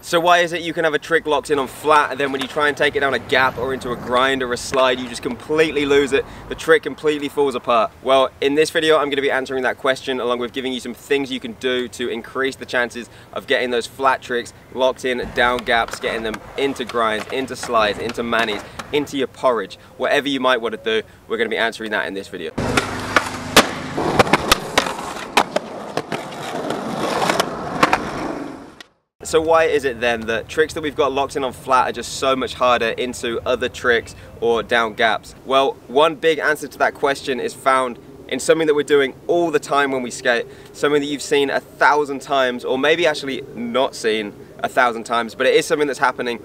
So why is it you can have a trick locked in on flat, and then when you try and take it down a gap or into a grind or a slide, you just completely lose it? The trick completely falls apart. Well, in this video, I'm going to be answering that question, along with giving you some things you can do to increase the chances of getting those flat tricks locked in down gaps, getting them into grinds, into slides, into mannys, into your porridge, whatever you might want to do. We're going to be answering that in this video. So why is it then that tricks that we've got locked in on flat are just so much harder into other tricks or down gaps? Well, one big answer to that question is found in something that we're doing all the time when we skate, something that you've seen 1,000 times, or maybe actually not seen 1,000 times, but it is something that's happening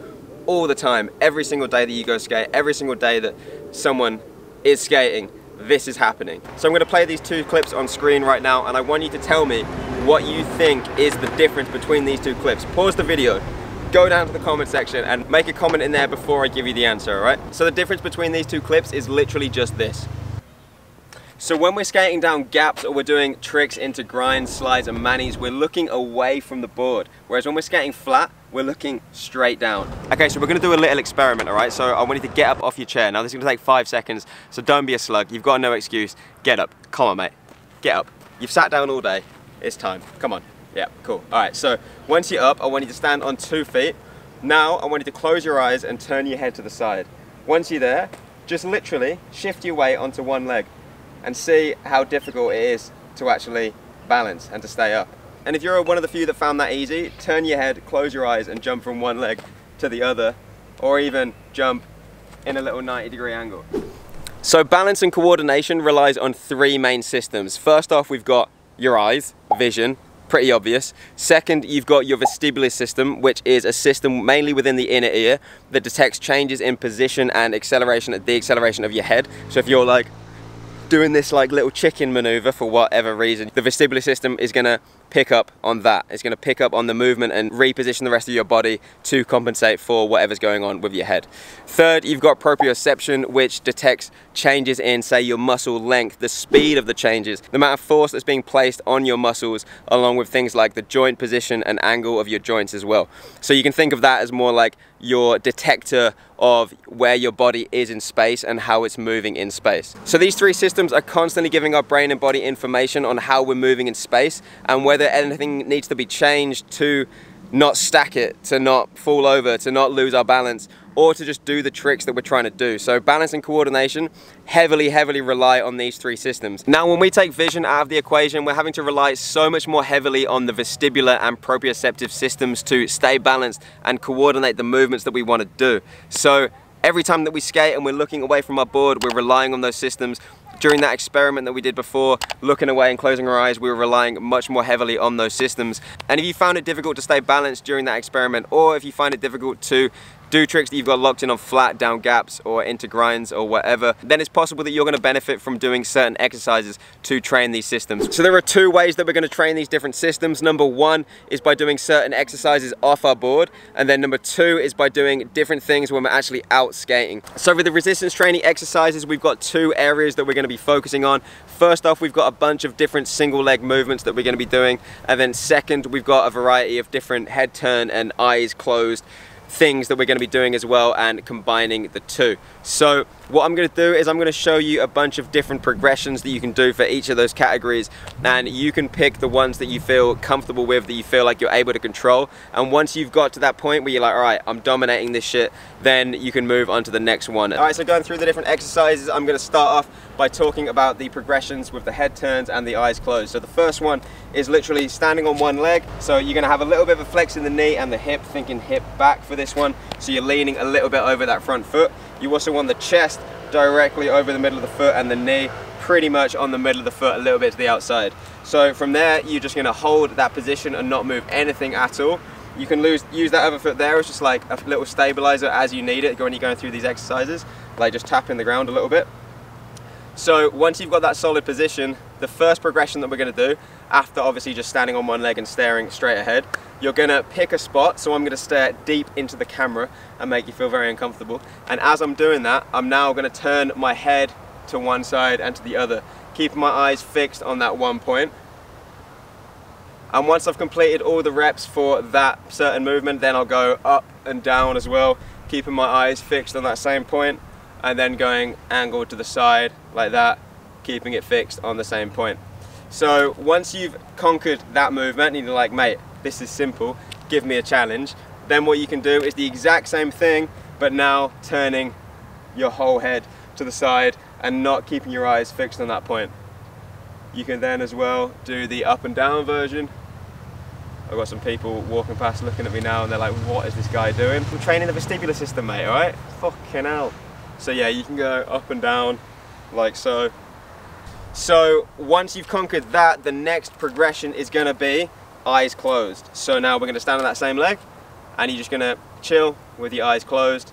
all the time, every single day that you go skate, every single day that someone is skating, this is happening. So I'm going to play these two clips on screen right now, and I want you to tell me what you think is the difference between these two clips. Pause the video, go down to the comment section and make a comment in there before I give you the answer, alright? So the difference between these two clips is literally just this. So when we're skating down gaps or we're doing tricks into grinds, slides and mannys, we're looking away from the board. Whereas when we're skating flat, we're looking straight down. Okay, so we're gonna do a little experiment, all right? So I want you to get up off your chair. Now this is gonna take 5 seconds, so don't be a slug. You've got no excuse. Get up, come on mate, get up. You've sat down all day, it's time, come on. Yeah, cool. All right, so once you're up, I want you to stand on 2 feet. Now I want you to close your eyes and turn your head to the side. Once you're there, just literally shift your weight onto one leg and see how difficult it is to actually balance and to stay up. And if you're one of the few that found that easy, turn your head, close your eyes and jump from one leg to the other, or even jump in a little 90-degree angle. So balance and coordination relies on 3 main systems. First off, we've got your eyes, vision, pretty obvious. Second, you've got your vestibular system, which is a system mainly within the inner ear that detects changes in position and acceleration at the acceleration of your head. So if you're like doing this like little chicken maneuver for whatever reason, the vestibular system is gonna pick up on that. It's going to pick up on the movement and reposition the rest of your body to compensate for whatever's going on with your head. Third, you've got proprioception, which detects changes in, say, your muscle length, the speed of the changes, the amount of force that's being placed on your muscles, along with things like the joint position and angle of your joints as well. So you can think of that as more like your detector of where your body is in space and how it's moving in space. So these 3 systems are constantly giving our brain and body information on how we're moving in space and whether anything needs to be changed to not stack it, to not fall over, to not lose our balance, or to just do the tricks that we're trying to do. So balance and coordination heavily rely on these 3 systems. Now when we take vision out of the equation, we're having to rely so much more heavily on the vestibular and proprioceptive systems to stay balanced and coordinate the movements that we want to do. So every time that we skate and we're looking away from our board, we're relying on those systems. During that experiment that we did before, looking away and closing our eyes, we were relying much more heavily on those systems. And if you found it difficult to stay balanced during that experiment, or if you find it difficult to do tricks that you've got locked in on flat, down gaps, or into grinds, or whatever, then it's possible that you're going to benefit from doing certain exercises to train these systems. So there are 2 ways that we're going to train these different systems. Number 1 is by doing certain exercises off our board, and then number 2 is by doing different things when we're actually out skating. So with the resistance training exercises, we've got 2 areas that we're going to be focusing on. First off, we've got a bunch of different single leg movements that we're going to be doing, and then second, we've got a variety of different head turn and eyes closed things that we're going to be doing as well, and combining the 2. So what I'm going to do is I'm going to show you a bunch of different progressions that you can do for each of those categories, and you can pick the ones that you feel comfortable with, that you feel like you're able to control. And once you've got to that point where you're like, all right, I'm dominating this shit, then you can move on to the next one. All right, so going through the different exercises, I'm going to start off by talking about the progressions with the head turns and the eyes closed. So the first one is literally standing on one leg. So you're going to have a little bit of a flex in the knee and the hip, thinking hip back for this one. So you're leaning a little bit over that front foot. You also want the chest directly over the middle of the foot and the knee pretty much on the middle of the foot, a little bit to the outside. So from there, you're just going to hold that position and not move anything at all. You can use that other foot there as just like a little stabilizer as you need it when you're going through these exercises, like just tapping the ground a little bit. So once you've got that solid position, the first progression that we're going to do, after obviously just standing on one leg and staring straight ahead, you're going to pick a spot. So I'm going to stare deep into the camera and make you feel very uncomfortable. And as I'm doing that, I'm now going to turn my head to one side and to the other, keeping my eyes fixed on that one point. And once I've completed all the reps for that certain movement, then I'll go up and down as well, keeping my eyes fixed on that same point, and then going angled to the side like that, keeping it fixed on the same point. So once you've conquered that movement and you're like, mate, this is simple, give me a challenge, then what you can do is the exact same thing, but now turning your whole head to the side and not keeping your eyes fixed on that point. You can then as well do the up and down version. I've got some people walking past looking at me now and they're like, what is this guy doing? I'm training the vestibular system, mate, alright? Fucking hell. So yeah, you can go up and down like so. So once you've conquered that, the next progression is gonna be eyes closed. So now we're gonna stand on that same leg and you're just gonna chill with your eyes closed.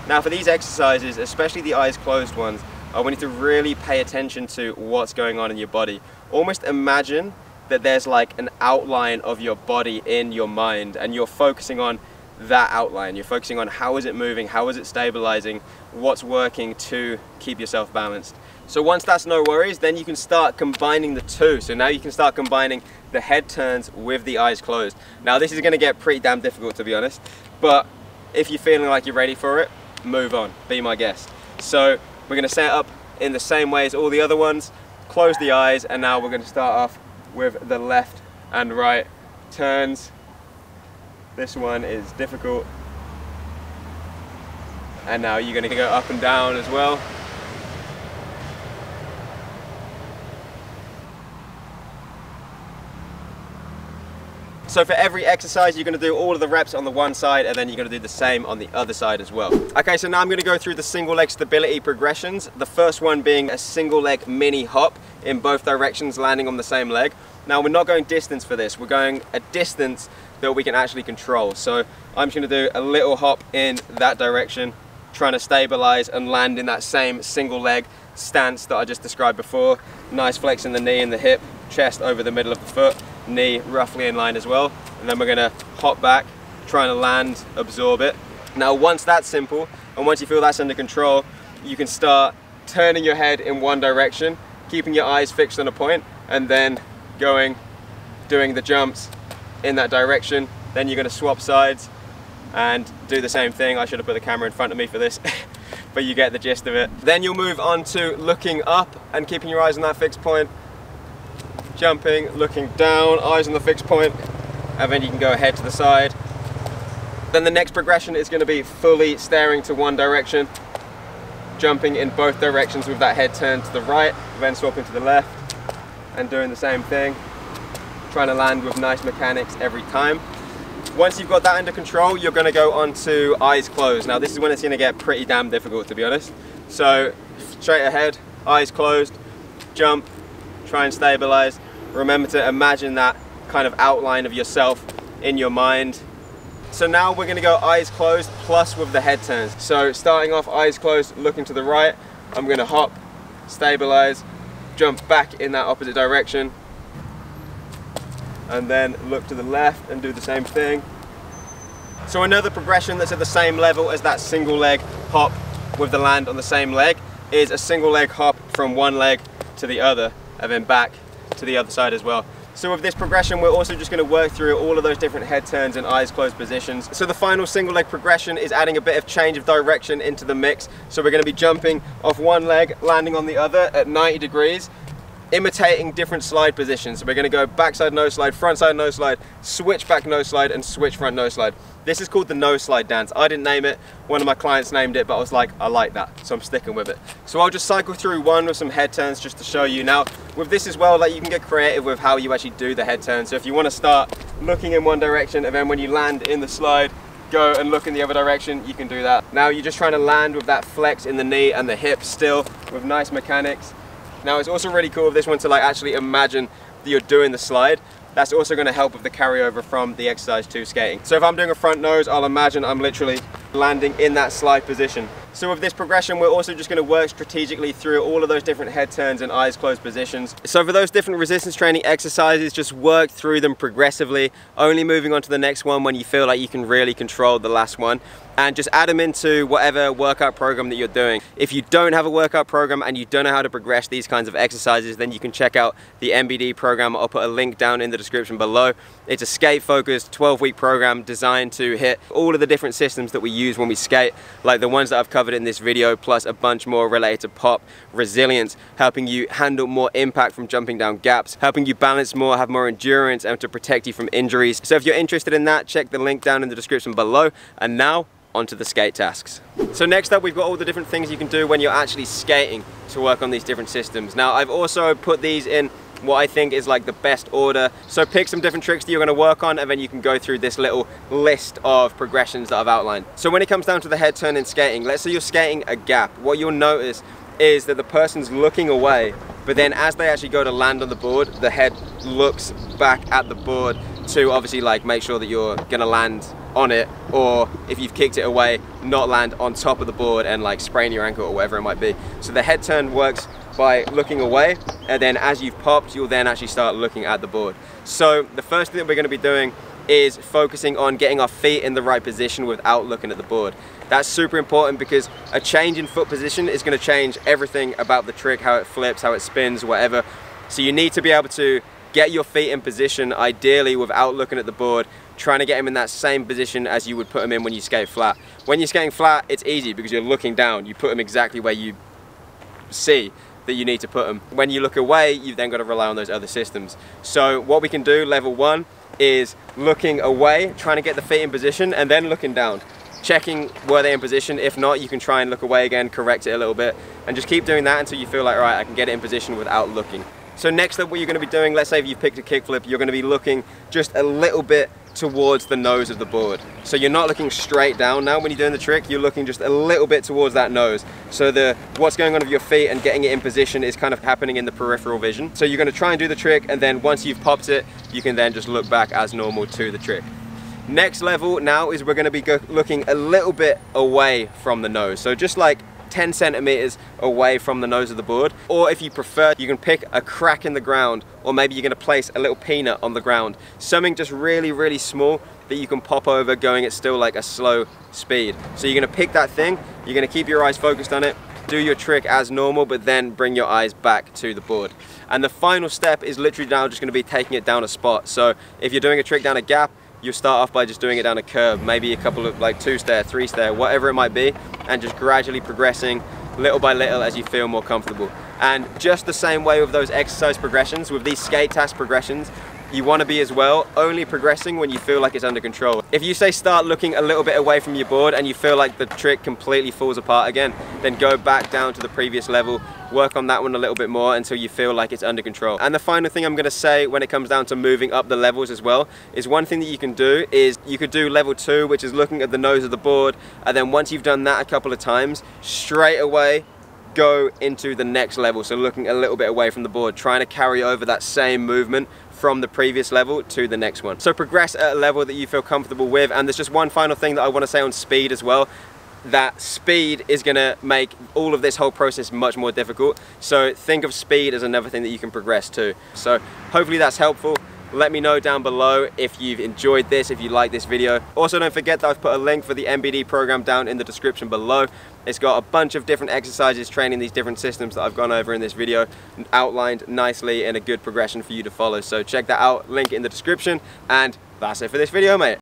Now for these exercises, especially the eyes closed ones, I want you to really pay attention to what's going on in your body. Almost imagine that there's like an outline of your body in your mind and you're focusing on that outline. You're focusing on how is it moving, how is it stabilizing, what's working to keep yourself balanced. So once that's no worries, then you can start combining the two. So now you can start combining the head turns with the eyes closed. Now this is gonna get pretty damn difficult, to be honest, but if you're feeling like you're ready for it, move on, be my guest. So we're gonna set up in the same way as all the other ones, close the eyes, and now we're gonna start off with the left and right turns. This one is difficult. And now you're gonna go up and down as well. So for every exercise, you're gonna do all of the reps on the one side and then you're gonna do the same on the other side as well. Okay, so now I'm gonna go through the single leg stability progressions. The first one being a single leg mini hop in both directions, landing on the same leg. Now we're not going distance for this, we're going a distance that we can actually control. So I'm just gonna do a little hop in that direction, trying to stabilize and land in that same single leg stance that I just described before. Nice flex in the knee and the hip, chest over the middle of the foot, knee roughly in line as well. And then we're gonna hop back, trying to land, absorb it. Now once that's simple, and once you feel that's under control, you can start turning your head in one direction, keeping your eyes fixed on a point, and then doing the jumps in that direction. Then you're gonna swap sides and do the same thing. I should have put the camera in front of me for this, but you get the gist of it. Then you'll move on to looking up and keeping your eyes on that fixed point, jumping, looking down, eyes on the fixed point, and then you can go ahead to the side. Then the next progression is gonna be fully staring to one direction, jumping in both directions with that head turned to the right, then swapping to the left, and doing the same thing, trying to land with nice mechanics every time. Once you've got that under control, you're gonna go on to eyes closed. Now this is when it's gonna get pretty damn difficult, to be honest. So straight ahead, eyes closed, jump, try and stabilize. Remember to imagine that kind of outline of yourself in your mind. So now we're gonna go eyes closed plus with the head turns. So starting off eyes closed, looking to the right, I'm gonna hop, stabilize, jump back in that opposite direction, and then look to the left and do the same thing. So another progression that's at the same level as that single leg hop with the land on the same leg is a single leg hop from one leg to the other and then back to the other side as well. So with this progression, we're also just going to work through all of those different head turns and eyes closed positions. So the final single leg progression is adding a bit of change of direction into the mix. So we're going to be jumping off one leg, landing on the other at 90 degrees, imitating different slide positions. So we're going to go backside nose slide, front side nose slide, switch back nose slide, and switch front nose slide. This is called the nose slide dance. I didn't name it, one of my clients named it, but I was like, I like that, so I'm sticking with it. So I'll just cycle through one with some head turns just to show you. Now with this as well, like, you can get creative with how you actually do the head turn. So if you want to start looking in one direction and then when you land in the slide, go and look in the other direction, you can do that. Now you're just trying to land with that flex in the knee and the hip still with nice mechanics. Now it's also really cool with this one to like actually imagine that you're doing the slide. That's also going to help with the carryover from the exercise to skating. So if I'm doing a front nose, I'll imagine I'm literally landing in that slide position. So with this progression, we're also just going to work strategically through all of those different head turns and eyes closed positions. So for those different resistance training exercises, just work through them progressively, only moving on to the next one when you feel like you can really control the last one. And just add them into whatever workout program that you're doing. If you don't have a workout program and you don't know how to progress these kinds of exercises, then you can check out the MBD program. I'll put a link down in the description below. It's a skate-focused 12-week program designed to hit all of the different systems that we use when we skate, like the ones that I've covered in this video, plus a bunch more related to pop, resilience, helping you handle more impact from jumping down gaps, helping you balance more, have more endurance, and to protect you from injuries. So if you're interested in that, check the link down in the description below. And now, onto the skate tasks. So next up, we've got all the different things you can do when you're actually skating to work on these different systems. Now, I've also put these in what I think is like the best order. So pick some different tricks that you're going to work on, and then you can go through this little list of progressions that I've outlined. So when it comes down to the head turn in skating, let's say you're skating a gap, what you'll notice is that the person's looking away, but then as they actually go to land on the board, the head looks back at the board to obviously like make sure that you're gonna land on it, or if you've kicked it away, not land on top of the board and like sprain your ankle or whatever it might be. So the head turn works by looking away, and then as you've popped, you'll then actually start looking at the board. So the first thing that we're going to be doing is focusing on getting our feet in the right position without looking at the board. That's super important because a change in foot position is going to change everything about the trick, how it flips, how it spins, whatever. So you need to be able to get your feet in position, ideally without looking at the board, trying to get them in that same position as you would put them in when you skate flat. When you're skating flat, it's easy because you're looking down. You put them exactly where you see that you need to put them. When you look away, you've then got to rely on those other systems. So what we can do, level one, is looking away, trying to get the feet in position, and then looking down, checking were they in position. If not, you can try and look away again, correct it a little bit, and just keep doing that until you feel like, all right, I can get it in position without looking. So next up, what you're going to be doing, let's say if you've picked a kickflip, you're going to be looking just a little bit towards the nose of the board. So you're not looking straight down now when you're doing the trick, you're looking just a little bit towards that nose. So what's going on with your feet and getting it in position is kind of happening in the peripheral vision. So you're going to try and do the trick, and then once you've popped it, you can then just look back as normal to the trick. Next level now is we're going to be looking a little bit away from the nose. So just like 10 centimeters away from the nose of the board, or if you prefer, you can pick a crack in the ground, or maybe you're going to place a little peanut on the ground, something just really, really small that you can pop over going at still like a slow speed. So you're going to pick that thing, you're going to keep your eyes focused on it, do your trick as normal, but then bring your eyes back to the board. And the final step is literally now just going to be taking it down a spot. So if you're doing a trick down a gap, you start off by just doing it down a curve, maybe a couple of like 2-stair, 3-stair, whatever it might be, and just gradually progressing little by little as you feel more comfortable. And just the same way with those exercise progressions, with these skate task progressions, you want to be as well only progressing when you feel like it's under control. If you say start looking a little bit away from your board and you feel like the trick completely falls apart again, then go back down to the previous level, work on that one a little bit more until you feel like it's under control. And the final thing I'm going to say when it comes down to moving up the levels as well is one thing that you can do is you could do level 2, which is looking at the nose of the board, and then once you've done that a couple of times, straight away go into the next level. So looking a little bit away from the board, trying to carry over that same movement from the previous level to the next one. So progress at a level that you feel comfortable with. And there's just one final thing that I want to say on speed as well. That speed is going to make all of this whole process much more difficult. So think of speed as another thing that you can progress to. So hopefully that's helpful. Let me know down below if you've enjoyed this, if you like this video. Also, don't forget that I've put a link for the MBD program down in the description below. It's got a bunch of different exercises training these different systems that I've gone over in this video, outlined nicely in a good progression for you to follow. So check that out, link in the description, and that's it for this video, mate.